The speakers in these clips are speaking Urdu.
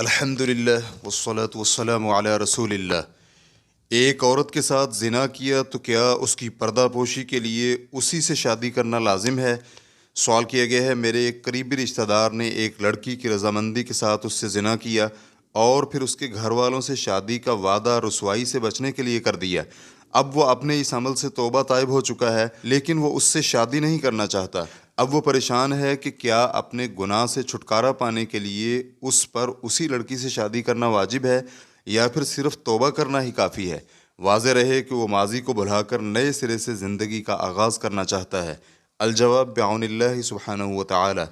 الحمدللہ والصلاة والسلام علی رسول اللہ۔ ایک عورت کے ساتھ زنا کیا تو کیا اس کی پردہ پوشی کے لیے اسی سے شادی کرنا لازم ہے؟ سوال کیا گیا ہے۔ میرے ایک قریبی رشتہ دار نے ایک لڑکی کی رضامندی کے ساتھ اس سے زنا کیا اور پھر اس کے گھر والوں سے شادی کا وعدہ رسوائی سے بچنے کے لیے کر دیا۔ اب وہ اپنے اس عمل سے توبہ طائب ہو چکا ہے، لیکن وہ اس سے شادی نہیں کرنا چاہتا۔ اب وہ پریشان ہے کہ کیا اپنے گناہ سے چھٹکارا پانے کے لیے اس پر اسی لڑکی سے شادی کرنا واجب ہے یا پھر صرف توبہ کرنا ہی کافی ہے؟ واضح رہے کہ وہ ماضی کو بھلا کر نئے سرے سے زندگی کا آغاز کرنا چاہتا ہے۔ الجواب بعون اللہ سبحانہ و تعالی۔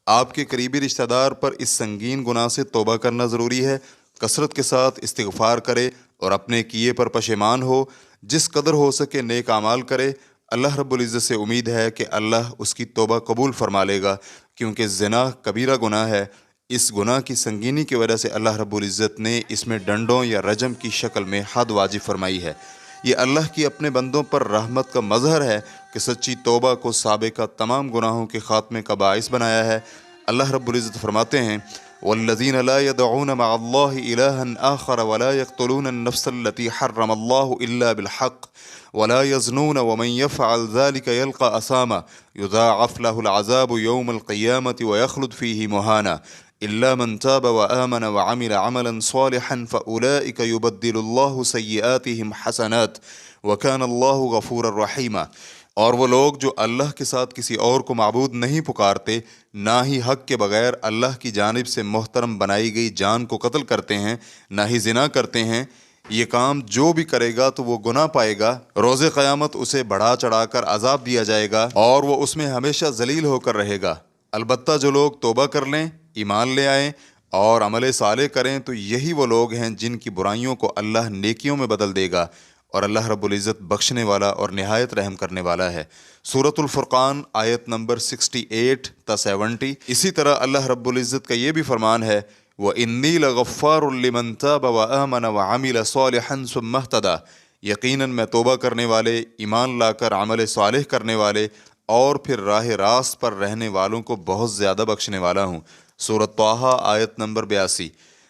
آپ کے قریبی رشتہ دار پر اس سنگین گناہ سے توبہ کرنا ضروری ہے۔ کثرت کے ساتھ استغفار کرے اور اپنے کیے پر پشیمان ہو، جس قدر ہو سکے نیک اعمال کرے۔ اللہ رب العزت سے امید ہے کہ اللہ اس کی توبہ قبول فرما لے گا، کیونکہ زنا کبیرہ گناہ ہے۔ اس گناہ کی سنگینی کی وجہ سے اللہ رب العزت نے اس میں ڈنڈوں یا رجم کی شکل میں حد واجب فرمائی ہے۔ یہ اللہ کی اپنے بندوں پر رحمت کا مظہر ہے کہ سچی توبہ کو سابقہ تمام گناہوں کے خاتمے کا باعث بنایا ہے۔ اللہ رب العزت فرماتے ہیں: وَالَّذِينَ لَا يَدْعُونَ مَعَ اللَّهِ إِلَٰهًا آخَرَ وَلَا يَقْتُلُونَ النَّفْسَ الَّتِي حَرَّمَ اللَّهُ إِلَّا بِالْحَقِّ وَلَا يَزْنُونَ وَمَن يَفْعَلْ ذَلِكَ يَلْقَ أَثَامًا يُضَاعَفْ لَهُ الْعَذَابُ يَوْمَ الْقِيَامَةِ وَيَخْلُدْ فِيهِ مُهَانًا إِلَّا مَن تَابَ وَآمَنَ وَعَمِلَ عَمَلًا صَالِحًا فَأُولَٰئِكَ يُبَدِّلُ اللَّهُ سَيِّئَاتِهِمْ حَسَنَاتٍ وَكَانَ اللَّهُ غَفُورًا رَحِيمًا۔ اور وہ لوگ جو اللہ کے ساتھ کسی اور کو معبود نہیں پکارتے، نہ ہی حق کے بغیر اللہ کی جانب سے محترم بنائی گئی جان کو قتل کرتے ہیں، نہ ہی زنا کرتے ہیں، یہ کام جو بھی کرے گا تو وہ گناہ پائے گا۔ روز قیامت اسے بڑھا چڑھا کر عذاب دیا جائے گا اور وہ اس میں ہمیشہ ذلیل ہو کر رہے گا۔ البتہ جو لوگ توبہ کر لیں، ایمان لے آئیں اور عمل صالح کریں تو یہی وہ لوگ ہیں جن کی برائیوں کو اللہ نیکیوں میں بدل دے گا، اور اللہ رب العزت بخشنے والا اور نہایت رحم کرنے والا ہے۔ سورۃ الفرقان آیت نمبر 68 تا 70۔ اسی طرح اللہ رب العزت کا یہ بھی فرمان ہے: وَإِنِّي لَغَفَّارٌ لِمَن تَابَ وَآمَنَ وَعَمِلَ صَالِحًا ثُمَّ اهْتَدَىٰ۔ یقیناً میں توبہ کرنے والے، ایمان لا کر عمل صالح کرنے والے اور پھر راہ راست پر رہنے والوں کو بہت زیادہ بخشنے والا ہوں۔ سورۃ طٰہٰ آیت نمبر 82۔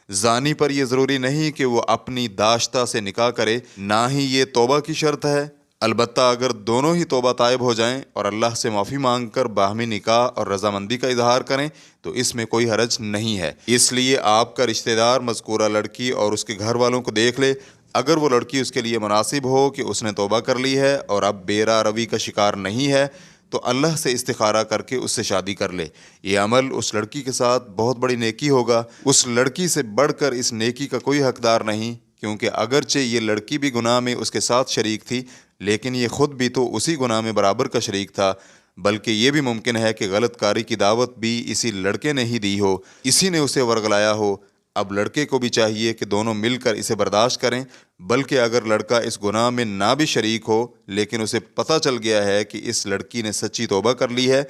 زانی پر یہ ضروری نہیں کہ وہ اپنی داشتہ سے نکاح کرے، نہ ہی یہ توبہ کی شرط ہے۔ البتہ اگر دونوں ہی توبہ طائب ہو جائیں اور اللہ سے معافی مانگ کر باہمی نکاح اور رضامندی کا اظہار کریں تو اس میں کوئی حرج نہیں ہے۔ اس لیے آپ کا رشتہ دار مذکورہ لڑکی اور اس کے گھر والوں کو دیکھ لے۔ اگر وہ لڑکی اس کے لیے مناسب ہو کہ اس نے توبہ کر لی ہے اور اب بے راہ روی کا شکار نہیں ہے تو اللہ سے استخارہ کر کے اس سے شادی کر لے۔ یہ عمل اس لڑکی کے ساتھ بہت بڑی نیکی ہوگا۔ اس لڑکی سے بڑھ کر اس نیکی کا کوئی حقدار نہیں، کیونکہ اگرچہ یہ لڑکی بھی گناہ میں اس کے ساتھ شریک تھی، لیکن یہ خود بھی تو اسی گناہ میں برابر کا شریک تھا۔ بلکہ یہ بھی ممکن ہے کہ غلط کاری کی دعوت بھی اسی لڑکے نے ہی دی ہو، اسی نے اسے ورغلایا ہو۔ اب لڑکے کو بھی چاہیے کہ دونوں مل کر اسے برداشت کریں۔ بلکہ اگر لڑکا اس گناہ میں نہ بھی شریک ہو، لیکن اسے پتہ چل گیا ہے کہ اس لڑکی نے سچی توبہ کر لی ہے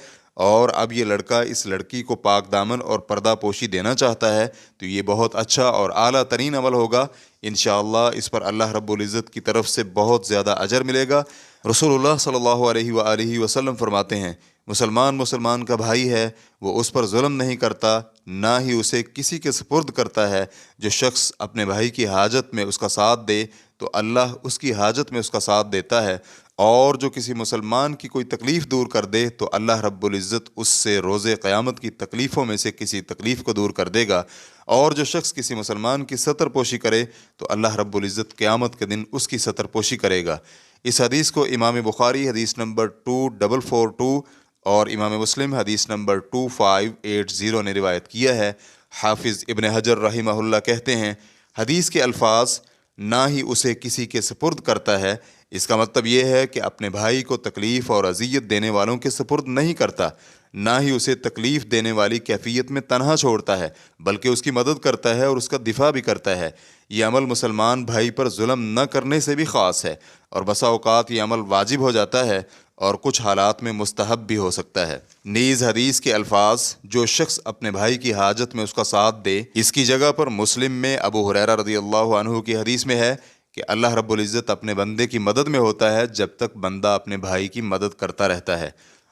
اور اب یہ لڑکا اس لڑکی کو پاک دامن اور پردہ پوشی دینا چاہتا ہے، تو یہ بہت اچھا اور اعلیٰ ترین عمل ہوگا۔ انشاءاللہ اس پر اللہ رب العزت کی طرف سے بہت زیادہ اجر ملے گا۔ رسول اللہ صلی اللہ علیہ وآلہ وسلم فرماتے ہیں: مسلمان کا بھائی ہے، وہ اس پر ظلم نہیں کرتا، نہ ہی اسے کسی کے سپرد کرتا ہے۔ جو شخص اپنے بھائی کی حاجت میں اس کا ساتھ دے تو اللہ اس کی حاجت میں اس کا ساتھ دیتا ہے، اور جو کسی مسلمان کی کوئی تکلیف دور کر دے تو اللہ رب العزت اس سے روز قیامت کی تکلیفوں میں سے کسی تکلیف کو دور کر دے گا، اور جو شخص کسی مسلمان کی ستر پوشی کرے تو اللہ رب العزت قیامت کے دن اس کی ستر پوشی کرے گا۔ اس حدیث کو امام بخاری حدیث نمبر 2442 اور امام مسلم حدیث نمبر 2580 نے روایت کیا ہے۔ حافظ ابن حجر رحمہ اللہ کہتے ہیں: حدیث کے الفاظ نہ ہی اسے کسی کے سپرد کرتا ہے، اس کا مطلب یہ ہے کہ اپنے بھائی کو تکلیف اور اذیت دینے والوں کے سپرد نہیں کرتا، نہ ہی اسے تکلیف دینے والی کیفیت میں تنہا چھوڑتا ہے، بلکہ اس کی مدد کرتا ہے اور اس کا دفاع بھی کرتا ہے۔ یہ عمل مسلمان بھائی پر ظلم نہ کرنے سے بھی خاص ہے، اور بسا اوقات یہ عمل واجب ہو جاتا ہے اور کچھ حالات میں مستحب بھی ہو سکتا ہے۔ نیز حدیث کے الفاظ جو شخص اپنے بھائی کی حاجت میں اس کا ساتھ دے، اس کی جگہ پر مسلم میں ابو ہریرہ رضی اللہ عنہ کی حدیث میں ہے کہ اللہ رب العزت اپنے بندے کی مدد میں ہوتا ہے جب تک بندہ اپنے بھائی کی مدد کرتا رہتا ہے۔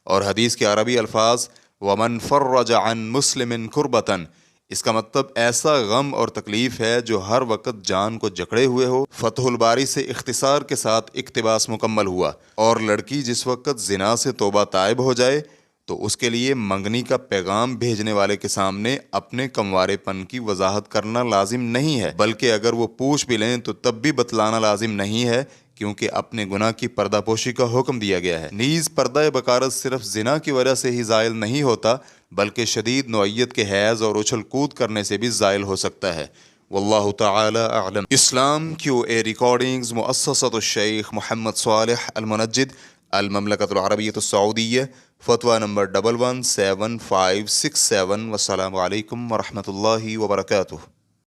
اور حدیث کے عربی الفاظ وَمَنْ فَرَّجَ عَنْ مُسْلِمٍ كُرْبَةً اس کا مطلب ایسا غم اور تکلیف ہے جو ہر وقت جان کو جکڑے ہوئے ہو۔ فتح الباری سے اختصار کے ساتھ اقتباس مکمل ہوا۔ اور لڑکی جس وقت زنا سے توبہ تائب ہو جائے تو اس کے لیے منگنی کا پیغام بھیجنے والے کے سامنے اپنے کموارے پن کی وضاحت کرنا لازم نہیں ہے، بلکہ اگر وہ پوچھ بھی لیں تو تب بھی بتلانا لازم نہیں ہے، کیونکہ اپنے گناہ کی پردہ پوشی کا حکم دیا گیا ہے۔ نیز پردہ بکارت صرف زنا کی وجہ سے ہی زائل نہیں ہوتا، بلکہ شدید نوعیت کے حیض اور اچھل کود کرنے سے بھی زائل ہو سکتا ہے۔ واللہ تعالی اعلم۔ اسلام کیو اے ریکارڈنگز مؤسسۃ الشیخ محمد صالح المنجد، المملکۃ العربیۃ السعودیہ، فتویٰ نمبر 117567۔ والسلام علیکم ورحمۃ اللہ وبرکاتہ۔